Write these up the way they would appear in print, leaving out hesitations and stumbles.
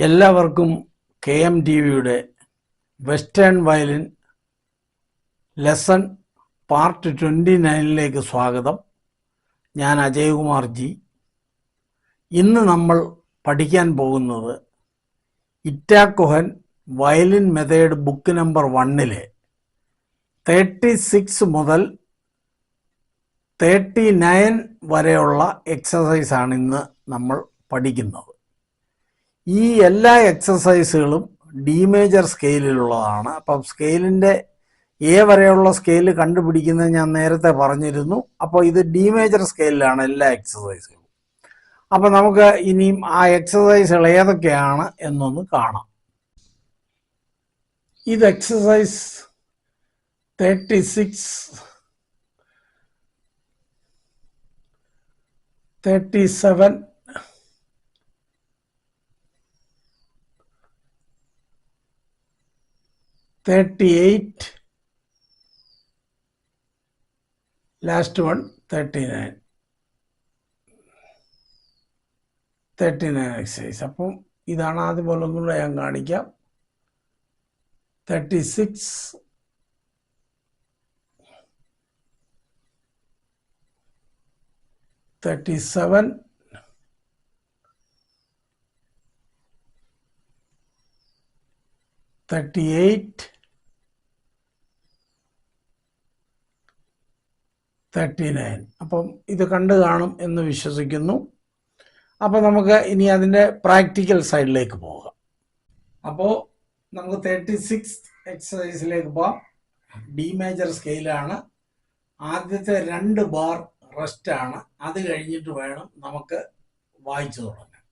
എല്ലാവർക്കും KMTVയുടെ western violin lesson part 29ലേക്ക് സ്വാഗതം. ഞാൻ അജയ്കുമാർ ജി. ഇന്ന് നമ്മൾ പഠിക്കാൻ പോകുന്നത് ഇറ്റാ Cohen violin method book number 1-ലെ 36 മുതൽ 39 വരെയുള്ള എക്സസൈസാണ് ഇന്ന് നമ്മൾ പഠിക്കുന്നത്. ഈ എല്ലാ എക്സസൈസുകളും ഡി മേജർ സ്കെയിലിലുള്ളതാണ്. അപ്പം സ്കെയിലിൻ്റെ എ വരെയുള്ള സ്കെയിൽ കണ്ടുപിടിക്കുന്നത് ഞാൻ നേരത്തെ പറഞ്ഞിരുന്നു. അപ്പോൾ ഇത് ഡി മേജർ സ്കെയിലാണ് എല്ലാ എക്സസൈസുകളും. അപ്പം നമുക്ക് ഇനിയും ആ എക്സസൈസുകൾ ഏതൊക്കെയാണ് എന്നൊന്ന് കാണാം. ഇത് എക്സസൈസ് 36, 37, 38, ലാസ്റ്റ് വൺ 39 എക്സസൈസ്. അപ്പം ഇതാണ് ആദ്യം പോലെ ഒന്നുകൂടെ ഞാൻ കാണിക്കാം. 36, 37, 38, 39. അപ്പം ഇത് കണ്ടു കാണും എന്ന് വിശ്വസിക്കുന്നു. അപ്പോൾ നമുക്ക് ഇനി അതിൻ്റെ പ്രാക്ടിക്കൽ സൈഡിലേക്ക് പോകാം. അപ്പോൾ നമുക്ക് 36 എക്സസൈസിലേക്ക് പോകാം. ഡി മേജർ സ്കെയിലാണ്. ആദ്യത്തെ 2 ബാർ റെസ്റ്റാണ്. അത് കഴിഞ്ഞിട്ട് വേണം നമുക്ക് വായിച്ചു തുടങ്ങാൻ.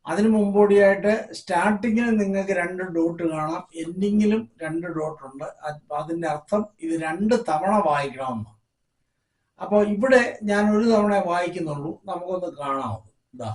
അതിന് മുമ്പോടിയായിട്ട് സ്റ്റാർട്ടിങ്ങിൽ നിങ്ങൾക്ക് 2 ഡോട്ട് കാണാം, എൻഡിങ്ങിലും 2 ഡോട്ടുണ്ട്. അതിൻ്റെ അർത്ഥം ഇത് 2 തവണ വായിക്കണമെന്ന്. അപ്പോൾ ഇവിടെ ഞാൻ ഒരു തവണ വായിക്കുന്നുള്ളൂ. നമുക്കൊന്ന് കാണാമോ? ഇതാ,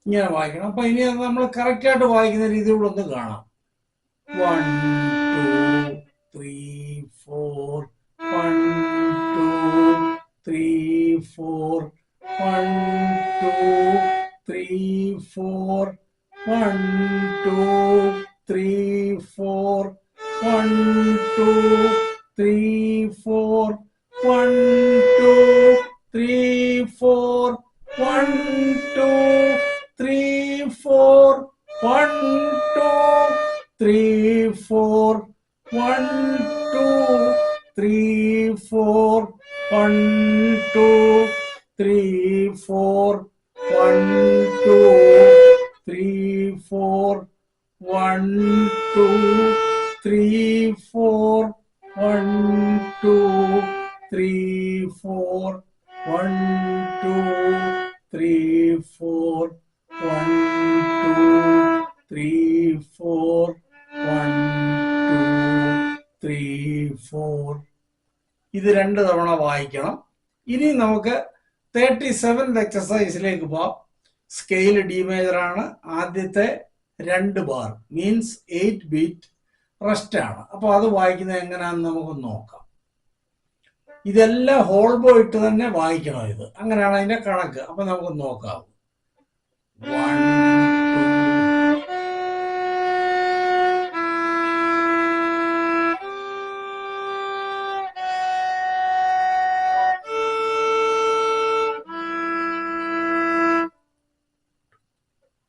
ഇങ്ങനെ വായിക്കണം. അപ്പൊ ഇനി നമ്മൾ കറക്റ്റായിട്ട് വായിക്കുന്ന രീതിയിലൂടെ ഒന്ന് കാണാം. 1 2 3 4 1 2 3 4 1 2 3 4 1 2 3 4 1 2 3 4 1 2 3 4 1 2 3 4 1 2 3 4 1 2 3 4 1 2 3 4 1 2 3 4 1 2 3 4 1 2 3 4 1 2 3 4 1 2 3 4 1 2 3 4. ഇത് 2 തവണ വായിക്കണം. ഇനി നമുക്ക് 37th എക്സസൈസിലേക്ക് പോവാം. സ്കെയിൽ ഡി മേജർ ആണ്. ആദ്യത്തെ 2 ബാർ മീൻസ് 8 ബീറ്റ് റെസ്റ്റ് ആണ്. അപ്പോൾ അത് വായിക്കുന്നത് എങ്ങനെയാണെന്ന് നമുക്ക് നോക്കാം. ഇതെല്ലാം ഹോൾ ബോ ഇട്ട് തന്നെ വായിക്കണം. ഇത് അങ്ങനെയാണ് അതിന്റെ കണക്ക്. അപ്പൊ നമുക്ക് നോക്കാം. 1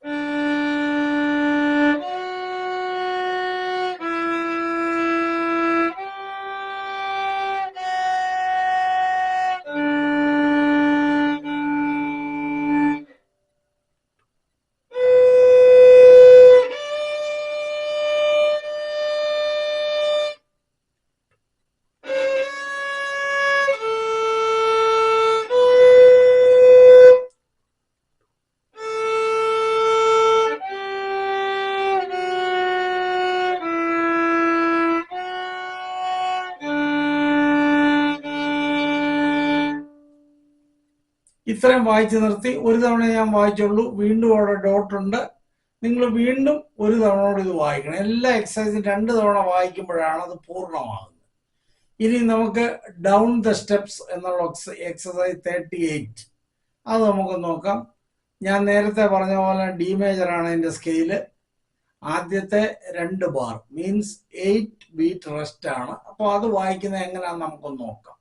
2 ഇത്രയും വായിച്ച് നിർത്തി. ഒരു തവണ ഞാൻ വായിച്ചുള്ളൂ, വീണ്ടും അവിടെ ഡോട്ടുണ്ട്. നിങ്ങൾ വീണ്ടും ഒരു തവണയോട് ഇത് വായിക്കണം. എല്ലാ എക്സസൈസും 2 തവണ വായിക്കുമ്പോഴാണ് അത് പൂർണ്ണമാകുന്നത്. ഇനി നമുക്ക് ഡൗൺ ദ സ്റ്റെപ്സ് എന്നുള്ള എക്സസൈസ് 38 അത് നമുക്ക് നോക്കാം. ഞാൻ നേരത്തെ പറഞ്ഞ പോലെ ഡി മേജറാണ് എൻ്റെ സ്കെയില്. ആദ്യത്തെ 2 ബാർ മീൻസ് 8 ബീറ്റ് റെസ്റ്റ് ആണ്. അപ്പോൾ അത് വായിക്കുന്നത് എങ്ങനെയാണെന്ന് നമുക്കൊന്ന് നോക്കാം.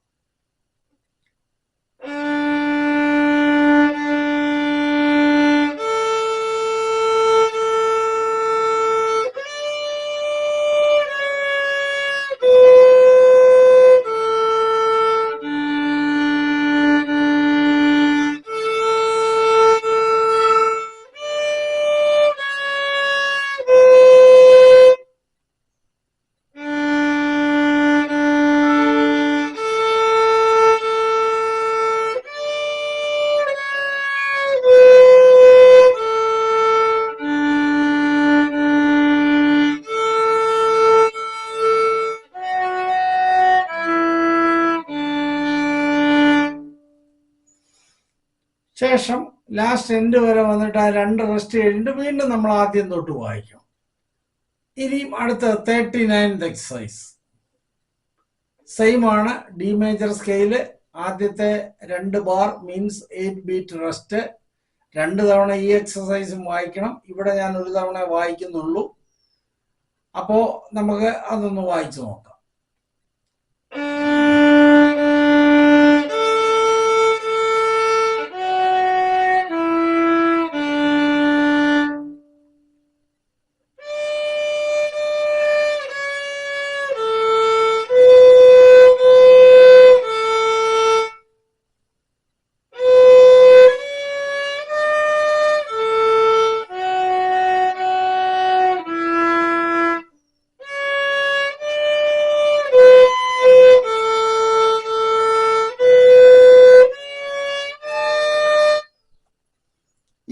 ശേഷം ലാസ്റ്റ് എൻഡ് വരെ വന്നിട്ട് ആ 2 റെസ്റ്റ് കഴിഞ്ഞിട്ട് വീണ്ടും നമ്മൾ ആദ്യം തൊട്ട് വായിക്കണം. ഇനിയും അടുത്ത 39th എക്സസൈസ് സെയിം ആണ്. D major scale. ആദ്യത്തെ 2 ബാർ മീൻസ് 8 ബീറ്റ് റെസ്റ്റ്. 2 തവണ ഈ എക്സസൈസും വായിക്കണം. ഇവിടെ ഞാൻ ഒരു തവണ വായിക്കുന്നുള്ളൂ. അപ്പോ നമുക്ക് അതൊന്ന് വായിച്ചു നോക്കാം.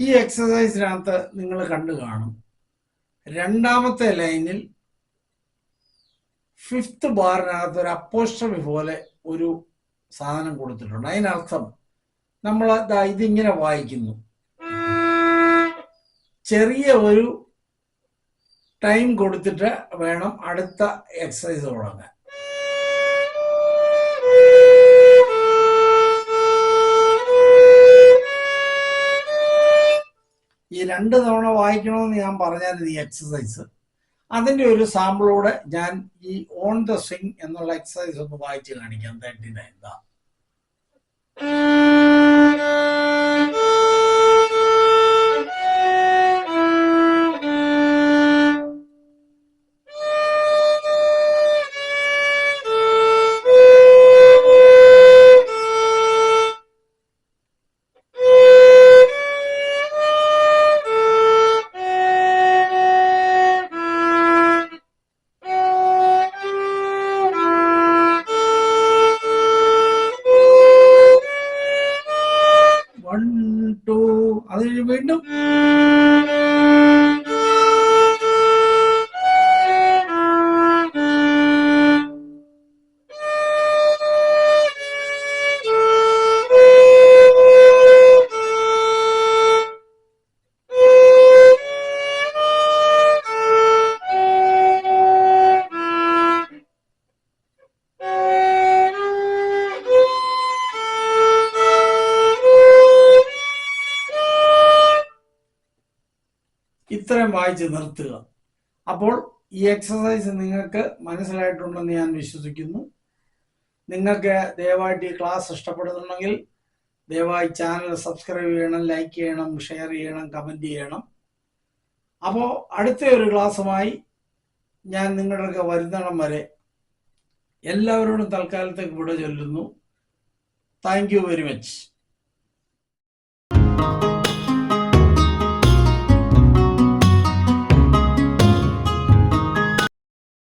ഈ എക്സസൈസിനകത്ത് നിങ്ങൾ കണ്ടു കാണും, 2ാമത്തെ ലൈനിൽ 5th ബാറിനകത്ത് ഒരു അപ്പോസ്ട്രഫി പോലെ ഒരു സാധനം കൊടുത്തിട്ടുണ്ട്. അതിനർത്ഥം നമ്മൾ ഇതിങ്ങനെ വായിക്കുന്നു. ചെറിയ ഒരു ടൈം കൊടുത്തിട്ട് വേണം അടുത്ത എക്സസൈസ് തുടങ്ങാൻ. ഈ 2 തവണ വായിക്കണമെന്ന് ഞാൻ പറഞ്ഞാൽ ഈ എക്സസൈസ്, അതിൻ്റെ ഒരു സാമ്പിളോടെ ഞാൻ ഈ ഓൺ ദ സ്വിംഗ് എന്നുള്ള എക്സസൈസ് ഒന്ന് വായിച്ച് കാണിക്കാം. 39 1 2 അത് വീണ്ടും ഇത്രയും വായിച്ച് നിർത്തുക. അപ്പോൾ ഈ എക്സസൈസ് നിങ്ങൾക്ക് മനസ്സിലായിട്ടുണ്ടെന്ന് ഞാൻ വിശ്വസിക്കുന്നു. നിങ്ങൾക്ക് ദയവായിട്ട് ഈ ക്ലാസ് ഇഷ്ടപ്പെടുന്നുണ്ടെങ്കിൽ ദയവായി ചാനൽ സബ്സ്ക്രൈബ് ചെയ്യണം, ലൈക്ക് ചെയ്യണം, ഷെയർ ചെയ്യണം, കമൻറ്റ് ചെയ്യണം. അപ്പോൾ അടുത്ത ഒരു ക്ലാസ്സുമായി ഞാൻ നിങ്ങളുടെ വരുന്നിടം വരെ എല്ലാവരോടും തൽക്കാലത്തേക്ക് വിട ചൊല്ലുന്നു. Thank you very much.